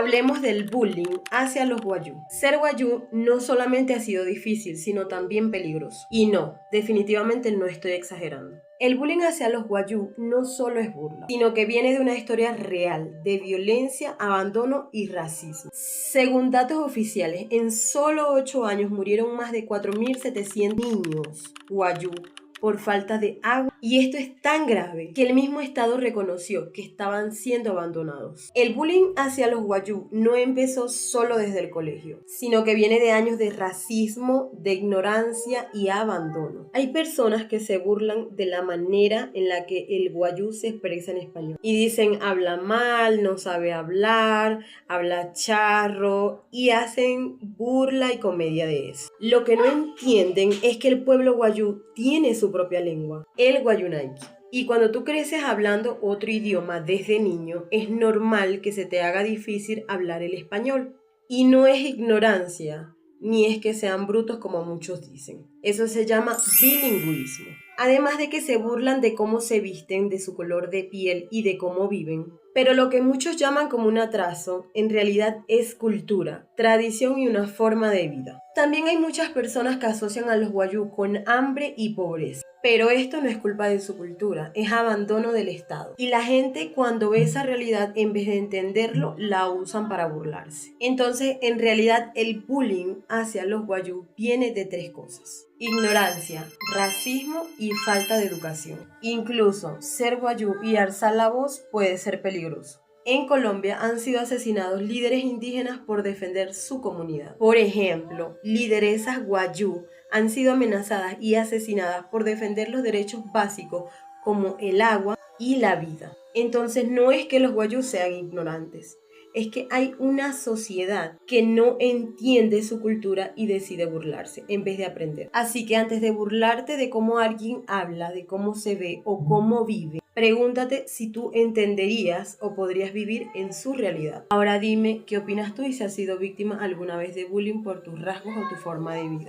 Hablemos del bullying hacia los wayuu. Ser wayuu no solamente ha sido difícil, sino también peligroso. Y no, definitivamente no estoy exagerando. El bullying hacia los wayuu no solo es burla, sino que viene de una historia real de violencia, abandono y racismo. Según datos oficiales, en solo 8 años murieron más de 4.700 niños wayuu por falta de agua, y esto es tan grave que el mismo Estado reconoció que estaban siendo abandonados. El bullying hacia los wayuu no empezó solo desde el colegio, sino que viene de años de racismo, de ignorancia y abandono. Hay personas que se burlan de la manera en la que el wayuu se expresa en español y dicen habla mal, no sabe hablar, habla charro, y hacen burla y comedia de eso. Lo que no entienden es que el pueblo wayuu tiene su propia lengua, el wayuunaiki. Y cuando tú creces hablando otro idioma desde niño, es normal que se te haga difícil hablar el español. Y no es ignorancia, ni es que sean brutos como muchos dicen. Eso se llama bilingüismo. Además de que se burlan de cómo se visten, de su color de piel y de cómo viven. Pero lo que muchos llaman como un atraso, en realidad es cultura, tradición y una forma de vida. También hay muchas personas que asocian a los wayuu con hambre y pobreza. Pero esto no es culpa de su cultura, es abandono del Estado. Y la gente, cuando ve esa realidad, en vez de entenderlo, la usan para burlarse. Entonces, en realidad, el bullying hacia los wayuu viene de 3 cosas: ignorancia, racismo y falta de educación. Incluso ser wayuu y alzar la voz puede ser peligroso. En Colombia han sido asesinados líderes indígenas por defender su comunidad. Por ejemplo, lideresas wayuu han sido amenazadas y asesinadas por defender los derechos básicos como el agua y la vida. Entonces no es que los wayuu sean ignorantes, es que hay una sociedad que no entiende su cultura y decide burlarse en vez de aprender. Así que antes de burlarte de cómo alguien habla, de cómo se ve o cómo vive, pregúntate si tú entenderías o podrías vivir en su realidad. Ahora dime qué opinas tú y si has sido víctima alguna vez de bullying por tus rasgos o tu forma de vida.